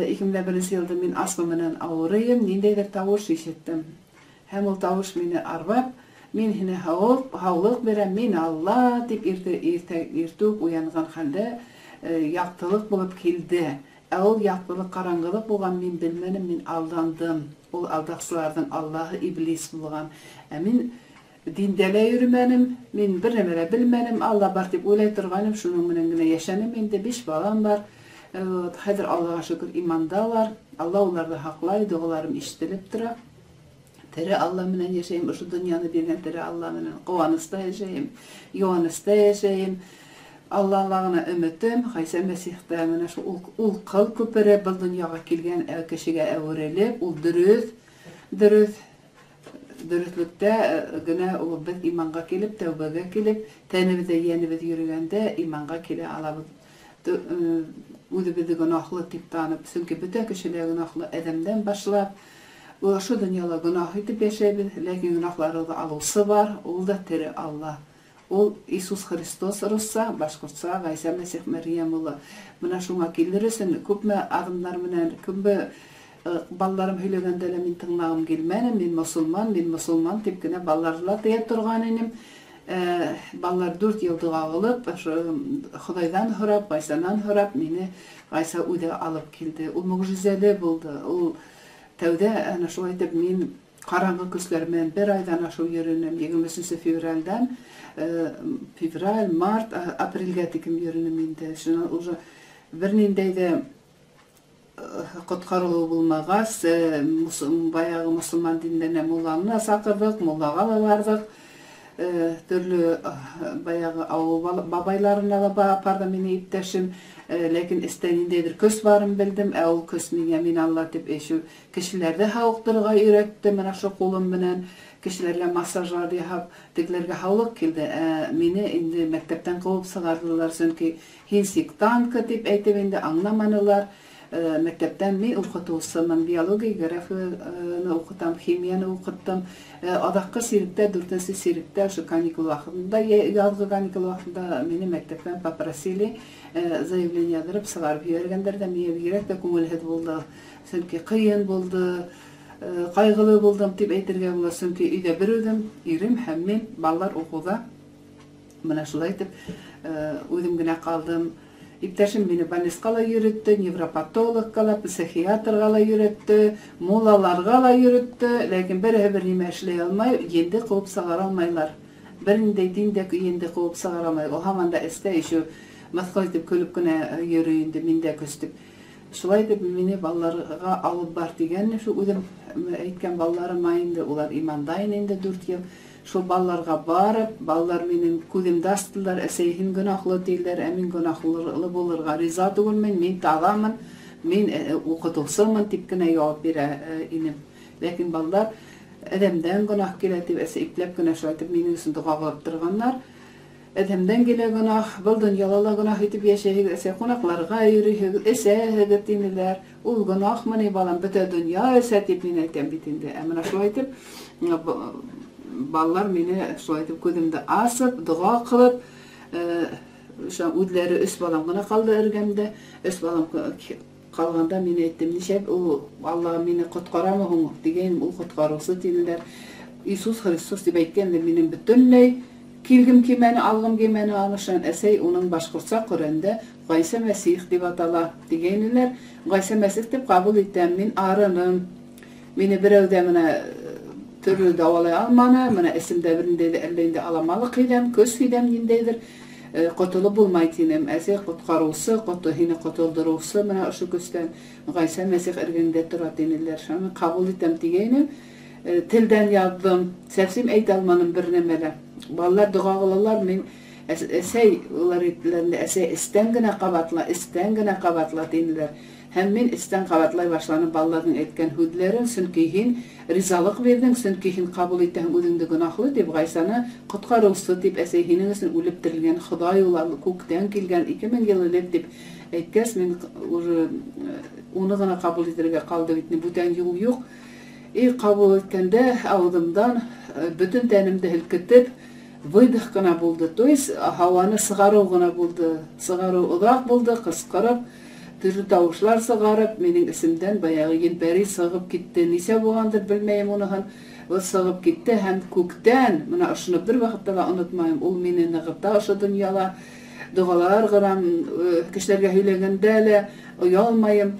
2001 yılda min asmımının ağırıyım, nindeydir tavış işittim. Hem o tavış meni arvap, min hine havlıq verem, min Allah deyip irtük uyanğan halde yaqtılık bulup kildi. Ol yaqtılık qarangılık bolğan min bilmenim, min aldandım. Ol aldaqçılardan Allah'ı iblis bulğan. Min dindele yürümenim, min bir nemele bilmenim, Allah bar deyip oylay turganim, şunun menengine yaşanım, mende 5 balam var. Hadir Allah'a şükür imandalar. Allah onlarda haqlaydı, olarım iştilip tura. Tere Allah menen yaşayayım, şu dünyanı birgen tere Allah menen qovanısta yaşayayım, yuvanısta yaşayayım. Allah'ına ümitim, Haysa Mesih'te menen şu ul qıl köpere bu dünyaga kelgen kişiге öwrelip, ul dürüstlükte güne biz imanға kelip, tövbege kelip, tenibizde yenibizde yürügende imanға kele alabız. Özübizi günahlı tip tanıp, çünkü bütün kişiler günahlı edemden başlap, şu dünyada günah edip yaşayız, lakin günahları alısı var, ol da tere Allah. Ol İsus Hristos Russa, başkurtsa, Haysa Mesih Meryem ulu. Buna şuna kelirisin, köpme adımlar menen, köpme ballarım höylegendele min tığnağım gelmenim, min musulman tepkine ballarla deyip turgan enim. Ballar 4 yıldığı ağılıp, Xudaydan hırap, Haysanan hırap, meni Haysa uyda alıp keldi. O mucizeli buldu. O tevde, şu aytip, min qarangı küslermen bir aydan aşu yürünüm, 23 fevraldan, fevral, mart, aprilga tekim yürünüm indi. Şuna uca bir nindeydi qutqarılı bulmağaz, bayağı musulman dinlerine mullanına sakırdık, mullağa da vardık. Türlü bayağı babaylarına da apardı meni ipteşim, lakin istenindeydir kös varım bildim, o kös min Allah deyip eşu kişilerde havıqtırığa ürettim, men aşu kolum menen kişilerle masajlar yapıp, tiklerge havlık keldi. Meni indi mektepten qılıp sığardılar, çünkü hinsik tankı deyip eytip indi anlamanılar. Mektepten men okutursam, biyologi, grafini okutam, kimyani okuttum. Adaqqa sirikte, 4-nsi sirikte, şu kanikul vaxtında, yazgı kanikul vaxtında meni mektepten paprasili zaявление yadırıp sığarıp yörgenderden meye gerek de kumulhet buldu. Çünkü kıyın buldu, qaygılı buldum deyip eytirge buldu. Çünkü üyde bir ödüm, irim, hemmin, ballar okuda. Buna şulay deyip, ödüm güne kaldım. İpteşim beni baniskala yürüttü, nevropatolog kala, psikiatr kala yürüttü, molalar kala yürüttü. Lakin bir nime işley almay, yendi qılıp sağar almaylar. Birinde dindeki yendi qılıp sağar almay. O hamanda este şu maskal deyip kölüp güne yürüyündü, minde köstüp. Şulay deyip meni ballarga alıp bar degen, şu ödüm eytken ballarım ayındı, ular imandayın indi 4 yıl. Şu ballarga barıp, ballar menin kudimde astılar, eseyhin günahlı değiller, emin günahlı bulurga riza dugulmen, men talamın, men okutulsımın tipkine yavap bire inim. Lakin ballar edemden günah gele deyip, ese iplep günah şaytip menin üstünde qağılıp durganlar. Edemden gele günah, bu dünyalala günah etip yaşayık, ese konaklarga yürüyük, ese hedip diniler, ul günah mani balan, bütün dünya ese tip men etem bitindi. Emine şaytip, ballar meni şoytip ködümde asıp, dua kılıp, şu üdleri üst balamgına kaldı ergemde, üst balam kalganda meni ettim nişep, Allah meni kutkaramı degen, o kutkarısı deniler. İsus Hristos deyip eytkenler menin bütünley, kilgim kemeni, algım kemeni alışan esey, onun başkursa Kur'an'da Haysa Mesih deyip atala degeniler. Haysa Mesih deyip kabul ettim, men arınım, meni bir evdemine türlü davalay almanı, mana isim devrindeydi, ellerinde alamalı kıydam, köz kıydam yindeydir. Qutulu bulmaytinem, ese qutqarusu, hini qutuldurusu, mana şu kösten Haysa Mesih ergeninde turat deniler. Şunu kabul ettim diyenim. Tilden yazdım, sefsim eyt almanım bir nemele. Ballar dua kılarlar, men esey ular ettilerinde, esey istengine qabatla deniler. Hem men isten qabatlay başlanıp balların etken hüdlerin, çünkü hin rizalık verdin, çünkü hin kabul ettiğin ödünde günahlı deyip Haysa'nı qutqarusu deyip esey hinin için ölüp dirilgen Xuday olarlı kökten kelgen 2000 yıl ölüp deyip etkes men onu gana kabul edirge kaldı bitini büten yol yok. Kabul etkende ağzımdan bütün tenimde hilkitip vıydıq gana buldu. Toys havanı sığarı gana buldu. Sığarı odaq buldu, kıskırıp Türlü тавышлар сыгарып, менің исемден баягы Янбари сыгып китте. Нисе булгандыр белмәйм уныһын. Ул сыгып китте һәм күктән, менә шуны бер вакытта да онытмайм. Ул мине ныгыта ошо дөньяла дугалар гырам, кешеләргә һөйләгәндә лә уялмайм.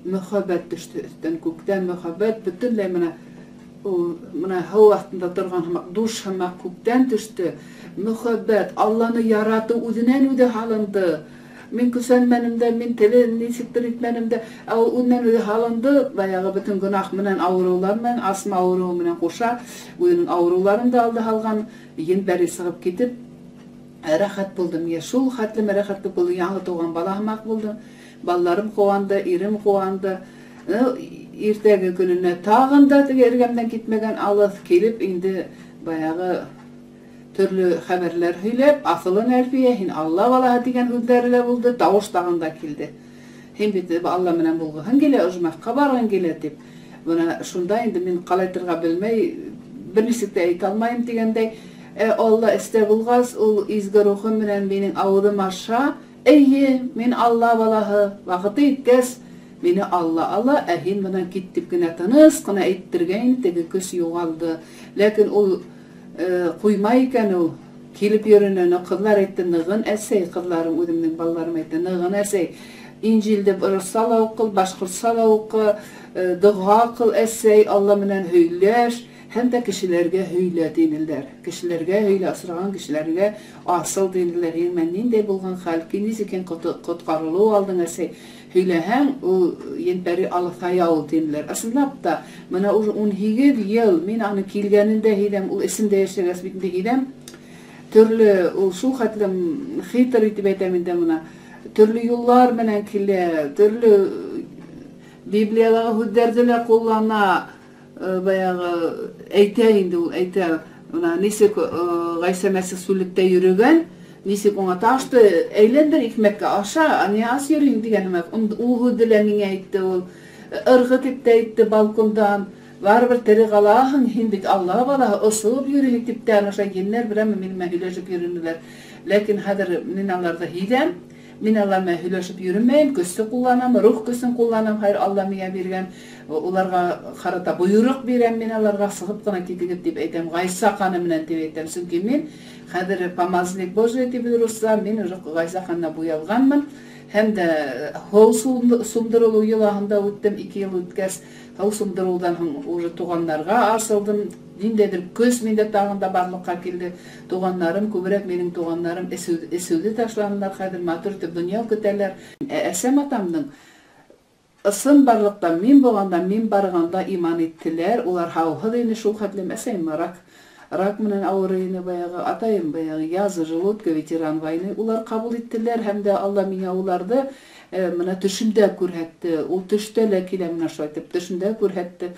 Мөхәббәт төште өстән, күктән мөхәббәт бөтенләй менә һау астында торган һәм душ һәм күктән төште. Мөхәббәт, Алланы ярату үзеннән үзе халынды. Мин күсәнмәнемдә, мин теле ничектер итмәнемдә, ул үзеннән үзе халынды. Баягы бөтен гөнаһ менән авырулар менән, астма авыруы менән куша, үзенең авыруларын да алды алган. Янбари сыгып китеп, рәхәт булдым. Я шул хәтле рәхәтле булды, яңа туган бала һымак булдым. Балаларым куанды, ирем куанды. Иртәге көненә тагын да теге эргәмдән китмәгән алыс килеп, инде баягы төрле хәбәрләр һөйләп, асылын Әлфия, һин Алла балаһы дигән һүзләре лә булды, тавыш тагын да килде. Һин бит Алла менән булгыһың килә, оҗмахка баргың килә дип. Менә шунда инде мин калайтырга белмәй, берничек тә әйтә алмайм дигәндәй, Алла эстә булгас, ул изге рухым менән минең авызым аша, әйе, мин Алла балаһы, вакыты иткәс, мине Алла, һин менән кит дип генә тыныс кына әйттергән, теге көс югалды. Ләкин ул куймай икән, ул килеп йөрөнә, кызлар әйтте, ныгын әсәй, кызларым, үземнең балаларым әйтте, ныгын әсәй, Инҗилде русса ла укыл, башкортса ла укы, дуга кыл әсәй, Алла менән һөйләш, һәм дә кешеләргә һөйлә динеләр. Кешеләргә һөйлә, асраган кешеләргә асыл динеләр. Мен ниндәй булган хәл, ничек коткарылу алдың әсәй, һөйләһәң, ул Янбари алыфая ул динеләр. Ысынлап та, менә 18 ел мин аны килгәнендә һидәм, ул исемдә яшәгәс бит һидәм. Төрле ул шул хәтлем хитр итеп әйтәм инде менә. Төрле юллар менән килә, төрле Библиядагы һүзләрне лә куллана. Баягы әйтә инде ул, әйтә, менә ничек Гайса мәсих сүллектә йөргән, ничек уңа ташты әйләндер икмәккә аша, аны ас йөрин дигән һәм ул һүзле лә миңа әйтте ул. Ыргыт дип тә әйтте балкондан. Барыбер тере калаһың, һин бит Алла балаһы, ысылып йөрик дип тә аша геннәр белән минем һөйләшеп йөренделәр. Ләкин хәзер мин аларда һидәм. Мин Алла менән һөйләшеп йөрмәйм, көчсез кулланам, рух көчен кулланам, хәер Алла миңа биргән. Уларга карата буйрык бирәм, мин аларга сыгып кына китегез дип әйтәм, Гайса каны менән дип әйтәм. Чөнки мин хәзер помазник Божий дип русса, мин уже Гайса канына буялганмын. Һәм дә һау сундырылу йылаһында үттем, 2 ел үткәс, һау сундырылудан уже туганнарга асылдым. Ниндәйдер көз миндә тагын да барлыкка килде. Туганнарым, күбрәк минең туганнарым эсүде ташланылар, хәзер матур итеп дөнья көтәләр. Әсәм атамның ысын барлыкта мин булганда, мин барганда иман иттеләр. Улар һаухы дине шул хәтлем әсәйм рак менән авырый ине баягы, атайым баягы язы желудка, ветеран войны. Улар кабул иттеләр һәм дә Алла миңа уларды менә төшендә күрһәтте. Ул төштә лә килә менә шулай итеп, төшендә күрһәтте.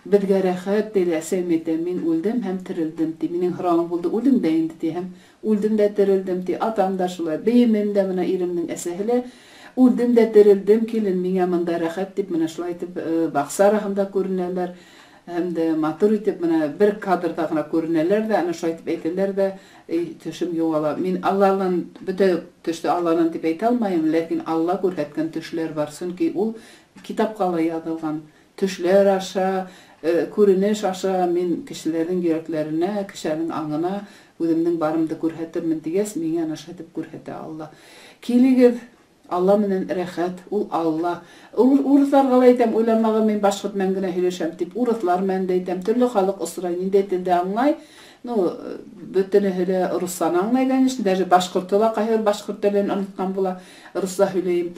Безгә рәхәт диде, әсәйм әйтә, мин үлдем һәм терелдем ди. Минең һорауым булды, үлдең дә инде ди, һәм үлдем дә терелдем ди. Атам да шулай, бейемем дә менә иремнең әсәһе лә үлдем дә терелдем, килен миңа монда рәхәт дип менә шулай итеп бакса арасында күренәләр. Һәм дә матур итеп менә бер кадрда гына күренәләр дә, аны шулай итеп әйтәләр дә, төшем югала. Мин Алланың бөтә төште Алланың дип әйтә алмайм, ләкин Алла күрһәткән төшләр бар, чөнки ул китапка ла язылган. Төшләр аша, күренеш аша мин кешеләрнең йөрәкләренә, кешенең аңына үземнең барымды күрһәтермен дигәс, миңа нашатып күрһәтә Алла. Килегез, Алла менән рәхәт, ул Алла. Урысларга ла әйтәм, уйламагыз, мин башкорт менән генә һөйләшәм дип, урыслар менән дә әйтәм, төрле халык осрай, ниндәй телдә аңлай. Бөтенеһе лә руссаны аңлай, конечно, даже башкорты ла кайһы башкорт телен оныткан була, русса һөйләйм.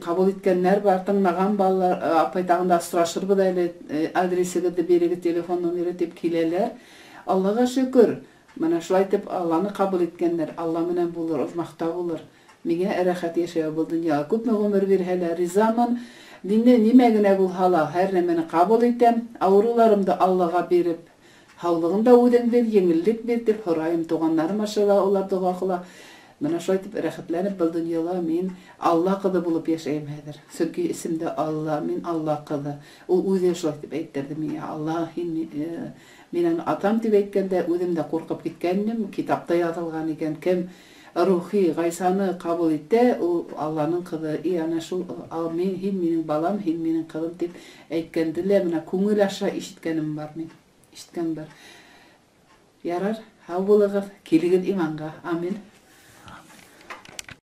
Кабул иткәннәр бар, тыңлаган балалар, апай тагында сорашырбыз әле, адресыгызды бирегез, телефон номеры дип киләләр. Аллага шөкер. Менә шулай итеп Алланы кабул иткәннәр, Алла менән булыр, озмакта булыр. Миңа рәхәт яшәү бу дөньяга күпме гомер бирһәләр, ризамын. Динне нимә генә булһа ла, һәр нәмәне кабул итәм. Авыруларымды Аллага биреп, һаулыгын да үҙең бир, еңеллек бир дип һорайым. Туганнарым аша улар дуга кыла. Менә шулай итеп рәхәтләнеп бу дөньяга мин Алла кызы булып яшәйм хәзер. Чөнки исемдә Алла, мин Алла кызы. Ул үзе шулай дип әйттерде миңа. Алла, минең атам дип әйткәндә, үзем дә куркып киткәнем, китапта язылган икән, кем рухи Гайсаны кабыл итте, ул Алланын кызы. И ана шул мен хин менин балам, хин менин кызым деп әйткәнде лә менә күңел аша ишеткәнем бар мин. Ишеткән бар. Ярар, һау булыгыз, килегез иманга. Амин.